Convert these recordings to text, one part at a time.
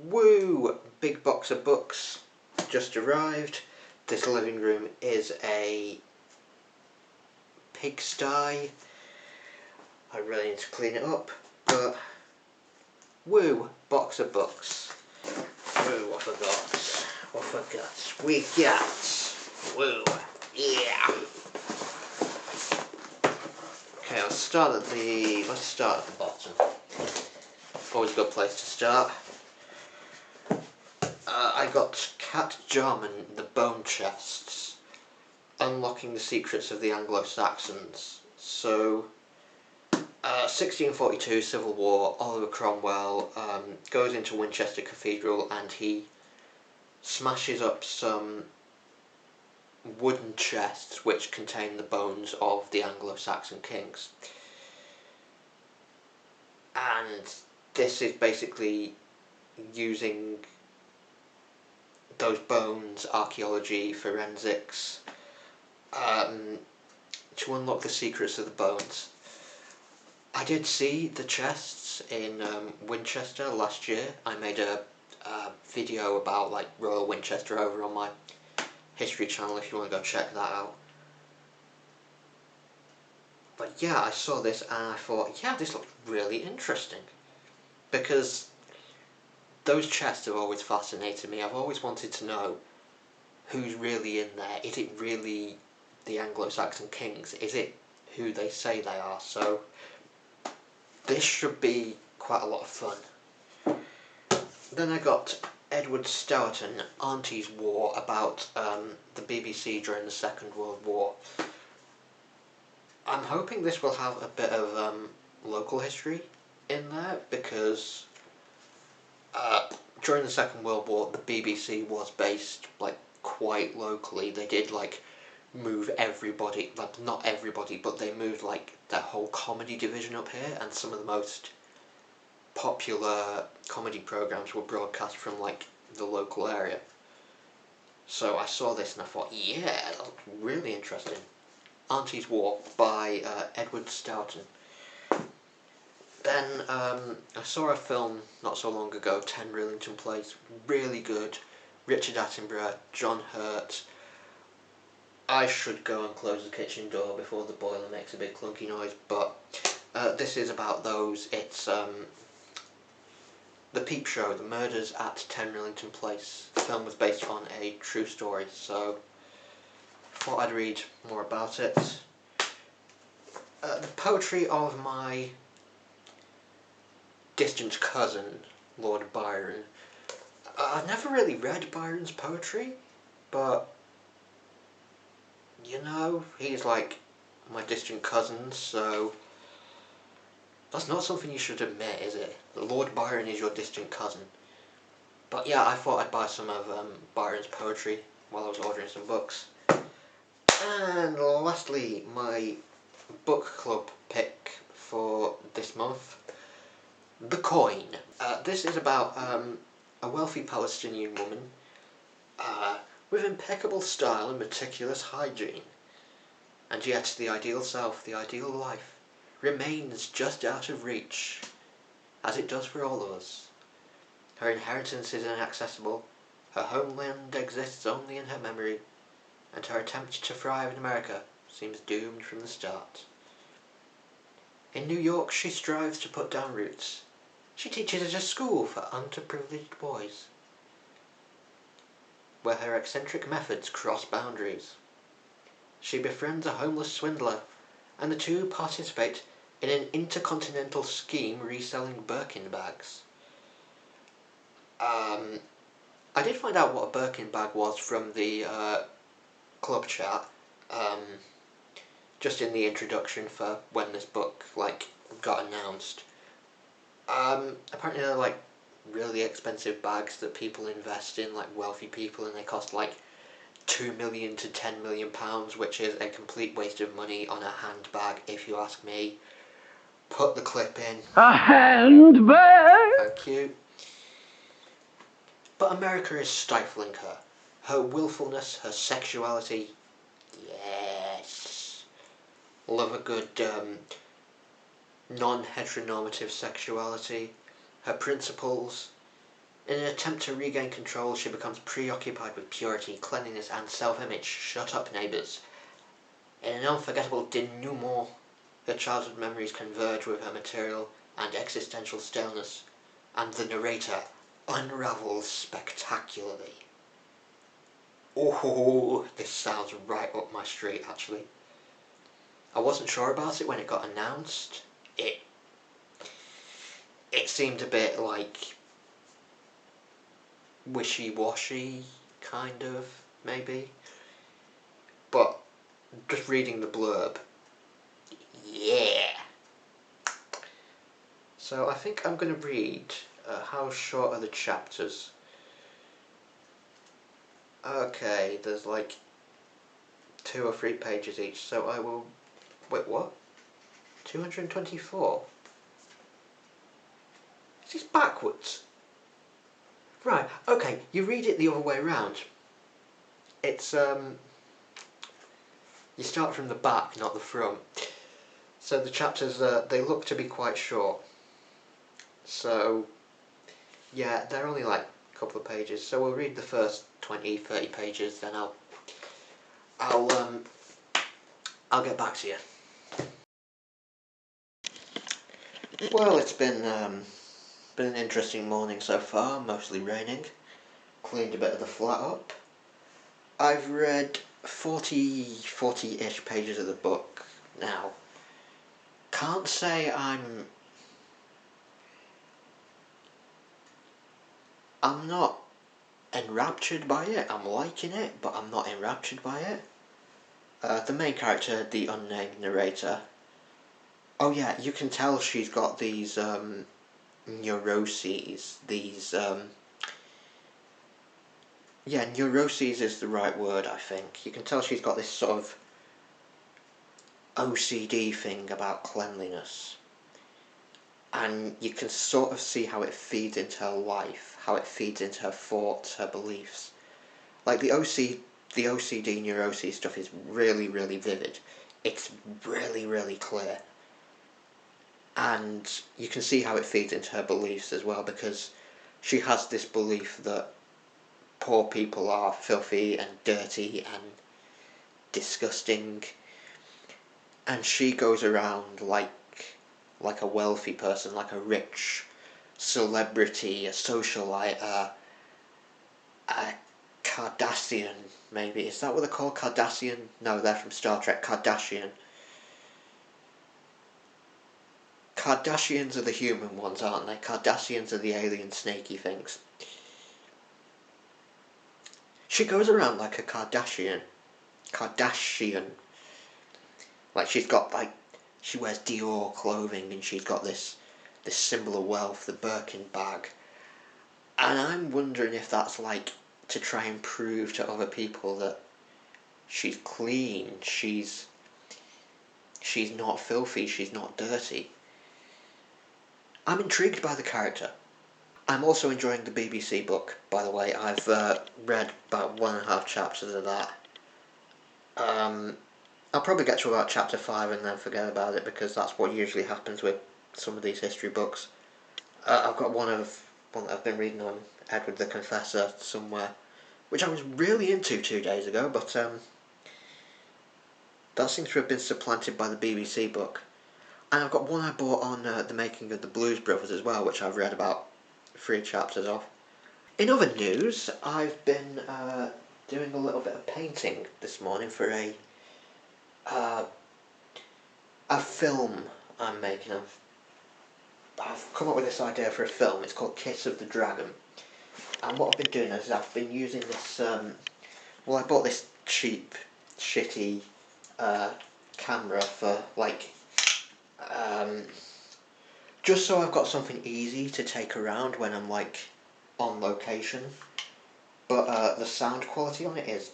Woo! Big box of books just arrived. This living room is a pigsty. I really need to clean it up, but woo! Box of books. Woo! What for got? What for got? We got woo! Yeah! Okay, let's start at the bottom. Always a good place to start. I got Cat Jarman, The Bone Chests, Unlocking the Secrets of the Anglo-Saxons. So, 1642, Civil War, Oliver Cromwell goes into Winchester Cathedral and he smashes up some wooden chests which contain the bones of the Anglo-Saxon kings. And this is basically using those bones, archaeology, forensics, to unlock the secrets of the bones. I did see the chests in Winchester last year. I made a video about like Royal Winchester over on my history channel if you want to go check that out. But yeah, I saw this and I thought, yeah, this looks really interesting, because those chests have always fascinated me. I've always wanted to know who's really in there. Is it really the Anglo-Saxon kings? Is it who they say they are? So this should be quite a lot of fun. Then I got Edward Stourton, Auntie's War, about the BBC during the Second World War. I'm hoping this will have a bit of local history in there, because during the Second World War, the BBC was based like quite locally. They did like move everybody, like not everybody, but they moved like their whole comedy division up here, and some of the most popular comedy programs were broadcast from like the local area. So I saw this and I thought, yeah, that looks really interesting. Auntie's War by Edward Stourton. Then I saw a film not so long ago, 10 Rillington Place, really good. Richard Attenborough, John Hurt. I should go and close the kitchen door before the boiler makes a big clunky noise, but this is about those. It's The Peep Show, The Murders at 10 Rillington Place. The film was based on a true story, so thought I'd read more about it. The poetry of my distant cousin, Lord Byron. I've never really read Byron's poetry, but you know, he's like my distant cousin, so that's not something you should admit, is it? Lord Byron is your distant cousin. But yeah, I thought I'd buy some of Byron's poetry while I was ordering some books. And lastly, my book club pick for this month, The Coin. This is about a wealthy Palestinian woman with impeccable style and meticulous hygiene. And yet the ideal self, the ideal life, remains just out of reach, as it does for all of us. Her inheritance is inaccessible, her homeland exists only in her memory, and her attempt to thrive in America seems doomed from the start. In New York, she strives to put down roots. She teaches at a school for underprivileged boys, where her eccentric methods cross boundaries. She befriends a homeless swindler, and the two participate in an intercontinental scheme reselling Birkin bags. I did find out what a Birkin bag was from the club chat, just in the introduction for when this book got announced. Apparently they're really expensive bags that people invest in, wealthy people, and they cost 2 million to 10 million pounds, which is a complete waste of money on a handbag, if you ask me. Put the clip in. A handbag? Thank you. But America is stifling her. Her willfulness, her sexuality. Yes. Love a good non-heteronormative sexuality. Her principles. In an attempt to regain control, she becomes preoccupied with purity, cleanliness, and self-image. Shut up, neighbours. In an unforgettable denouement, her childhood memories converge with her material and existential staleness, and the narrator unravels spectacularly. Oh, this sounds right up my street, actually. I wasn't sure about it when it got announced. It seemed a bit wishy-washy, kind of, maybe. But just reading the blurb, yeah. So I think I'm going to read, how short are the chapters? Okay, there's 2 or 3 pages each, so I will... Wait, what? 224? Is this backwards? Right, okay, you read it the other way around. It's, you start from the back, not the front. So the chapters, they look to be quite short. So, yeah, they're only a couple of pages. So we'll read the first 20, 30 pages, then I'll get back to you. Well, it's been an interesting morning so far, mostly raining. Cleaned a bit of the flat up. I've read 40-ish pages of the book now. Can't say I'm not enraptured by it. I'm liking it, but I'm not enraptured by it. The main character, the unnamed narrator. Oh yeah, you can tell she's got these neuroses. Yeah, neuroses is the right word, I think. You can tell she's got this sort of OCD thing about cleanliness. And you can sort of see how it feeds into her life, how it feeds into her thoughts, her beliefs. The OCD neuroses stuff is really, really vivid. It's really, really clear. And you can see how it feeds into her beliefs as well, because she has this belief that poor people are filthy and dirty and disgusting, and she goes around like a wealthy person, like a rich celebrity, a socialite, a Cardassian, maybe. Is that what they're called? Cardassian? No, they're from Star Trek. Kardashian. Kardashians are the human ones, aren't they? Cardassians are the alien snaky things. She goes around like a Kardashian. She's got she wears Dior clothing, and she's got this symbol of wealth, the Birkin bag. And I'm wondering if that's to try and prove to other people that she's clean, she's not filthy, she's not dirty. I'm intrigued by the character. I'm also enjoying the BBC book, by the way. I've read about 1.5 chapters of that. I'll probably get to about chapter 5 and then forget about it, because that's what usually happens with some of these history books. I've got one that I've been reading on Edward the Confessor somewhere, which I was really into 2 days ago, but that seems to have been supplanted by the BBC book. And I've got one I bought on the making of the Blues Brothers as well, which I've read about 3 chapters of. In other news, I've been doing a little bit of painting this morning for a film I'm making. I've come up with this idea for a film. It's called Kiss of the Dragon. And what I've been doing is I've been using this, well, I bought this cheap, shitty camera for, like, just so I've got something easy to take around when I'm, like, on location. But the sound quality on it is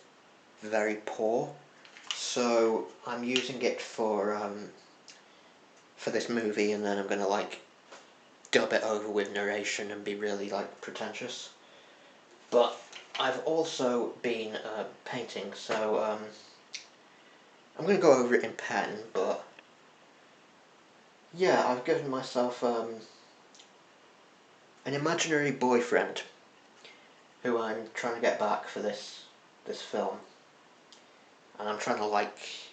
very poor. So I'm using it for this movie, and then I'm gonna, like, dub it over with narration and be really, like, pretentious. But I've also been painting, so I'm going to go over it in pen, but yeah, I've given myself an imaginary boyfriend who I'm trying to get back for this film, and I'm trying to like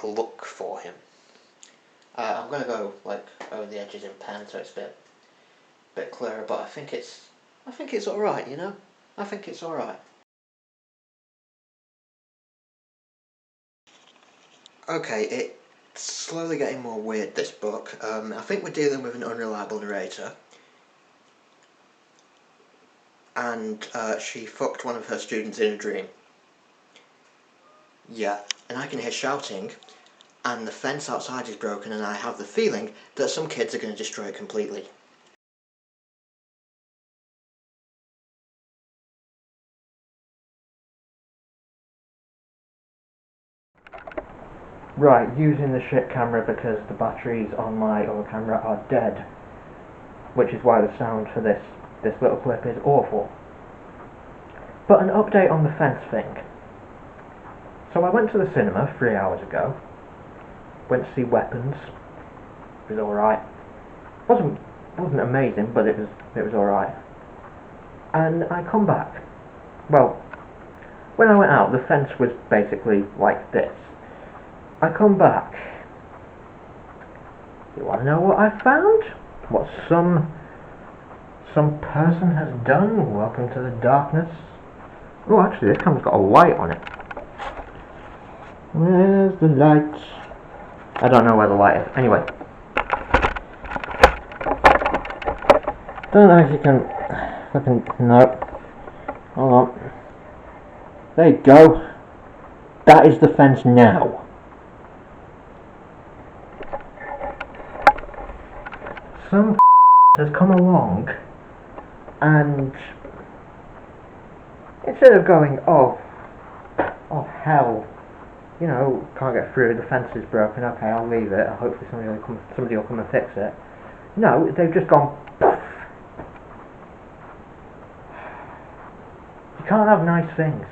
look for him. I'm going to go like over the edges in pen so it's a bit clearer, but I think it's all right, you know. I think it's all right. Okay, it's slowly getting more weird, this book. I think we're dealing with an unreliable narrator. And she fucked one of her students in a dream. Yeah, and I can hear shouting, and the fence outside is broken, and I have the feeling that some kids are going to destroy it completely. Right, using the shit camera because the batteries on my other camera are dead, which is why the sound for this little clip is awful. But an update on the fence thing. So I went to the cinema 3 hours ago, went to see Weapons. It was alright. Wasn't amazing, but it was alright. And I come back. Well, when I went out, the fence was basically like this. I come back. You want to know what I found? What some person has done? Welcome to the darkness. Oh, actually, this camera's got a light on it. Where's the light? I don't know where the light is. Anyway. Don't know if you can... Fucking... No. Hold on. There you go. That is the fence now. Some has come along and instead of going, oh hell, you know, can't get through, the fence is broken, okay, I'll leave it, hopefully somebody will come and fix it. No, they've just gone, poof. You can't have nice things.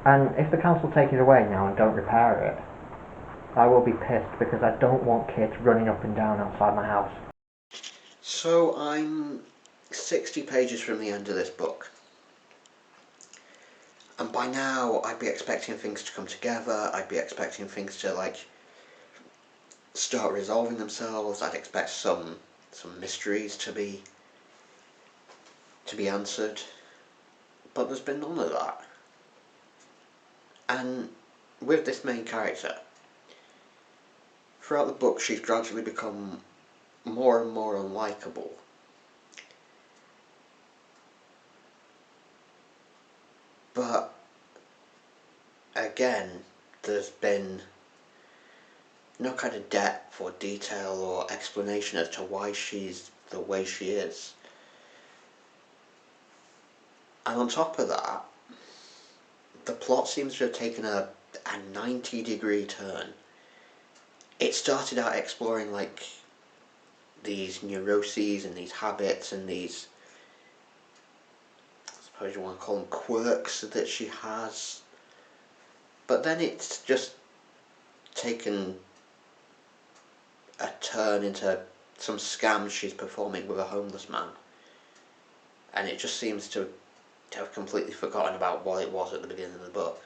And if the council take it away now and don't repair it, I will be pissed because I don't want kids running up and down outside my house. So I'm 60 pages from the end of this book. And by now I'd be expecting things to come together, I'd be expecting things to like start resolving themselves, I'd expect some mysteries to be answered. But there's been none of that. And with this main character, throughout the book she's gradually become more and more unlikable. But again, there's been no kind of depth or detail or explanation as to why she's the way she is. And on top of that, the plot seems to have taken a 90-degree turn. It started out exploring like these neuroses and these habits and these, I suppose you want to call them quirks that she has. But then it's just taken a turn into some scam she's performing with a homeless man. And it just seems to have completely forgotten about what it was at the beginning of the book.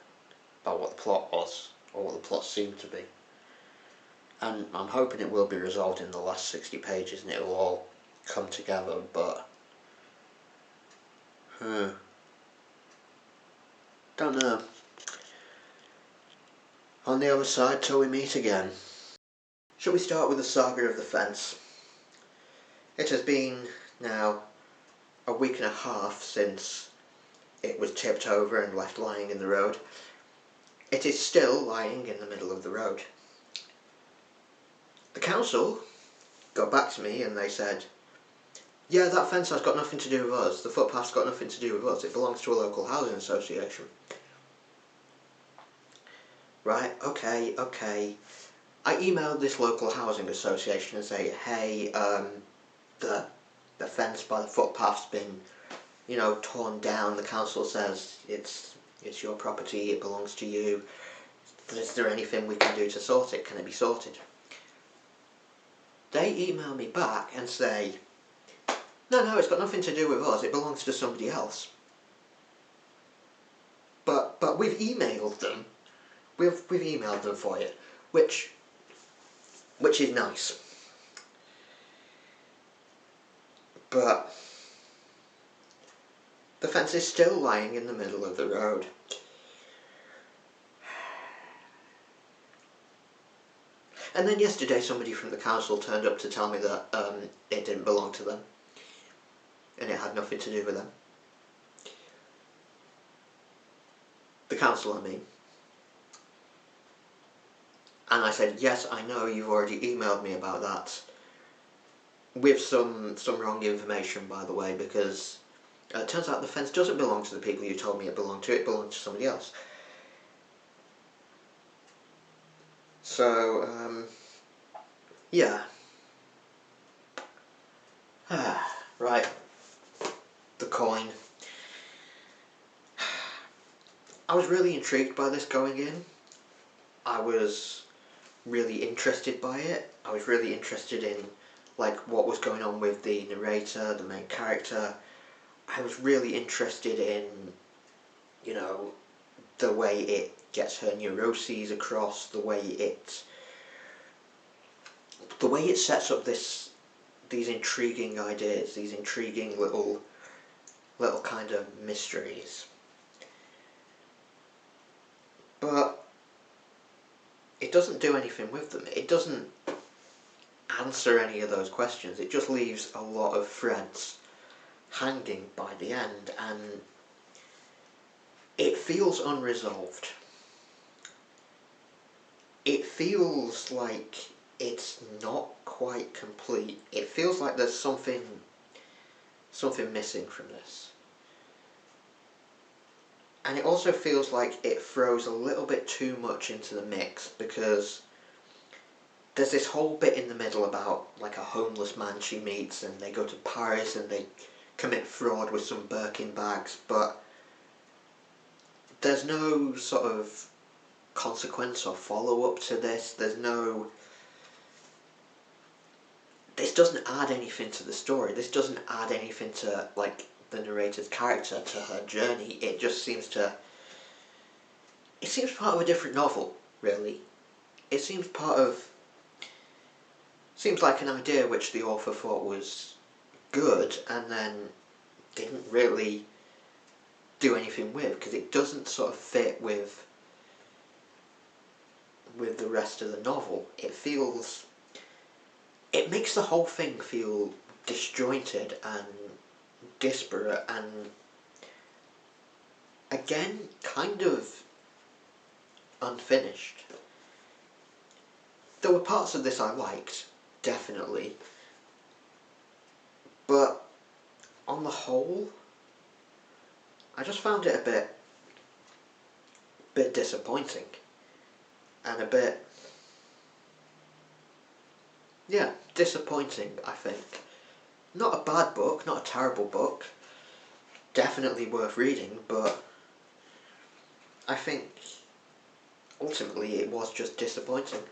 About what the plot was, or what the plot seemed to be. and I'm hoping it will be resolved in the last 60 pages and it will all come together, but don't know. On the other side till we meet again. Shall we start with the Saga of the Fence? It has been now a week and a half since it was tipped over and left lying in the road. It is still lying in the middle of the road. The council got back to me and they said, yeah, that fence has got nothing to do with us. The footpath's got nothing to do with us. It belongs to a local housing association. Right, okay. I emailed this local housing association and say, hey, the fence by the footpath's been, torn down. The council says it's your property, it belongs to you. Is there anything we can do to sort it? Can it be sorted? They email me back and say, no, it's got nothing to do with us, it belongs to somebody else. But we've emailed them. We've emailed them for you, which is nice. But the fence is still lying in the middle of the road. And then yesterday somebody from the council turned up to tell me that it didn't belong to them. And it had nothing to do with them. The council, I mean. And I said, yes, I know you've already emailed me about that. With some wrong information, by the way, because it turns out the fence doesn't belong to the people you told me it belonged to somebody else. So, yeah. Right. The coin. I was really intrigued by this going in. I was really interested by it. I was really interested in what was going on with the narrator, the main character. I was really interested in, the way it gets her neuroses across, the way it sets up these intriguing ideas, these intriguing little kind of mysteries. But it doesn't do anything with them. It doesn't answer any of those questions. It just leaves a lot of threads hanging by the end, and it feels unresolved. It feels like it's not quite complete. It feels like there's something missing from this. And it also feels like it throws a little bit too much into the mix, because there's this whole bit in the middle about a homeless man she meets, and they go to Paris and they commit fraud with some Birkin bags, but there's no sort of consequence or follow-up to this. This doesn't add anything to the story. This doesn't add anything to the narrator's character, to her journey. It just seems part of a different novel, really. It seems like an idea which the author thought was good and then didn't really do anything with, because it doesn't sort of fit with the rest of the novel. It makes the whole thing feel disjointed and disparate and, again, kind of unfinished. There were parts of this I liked, definitely, but on the whole, I just found it a bit disappointing, and a bit, disappointing, I think. Not a bad book, not a terrible book, definitely worth reading, but I think ultimately it was just disappointing.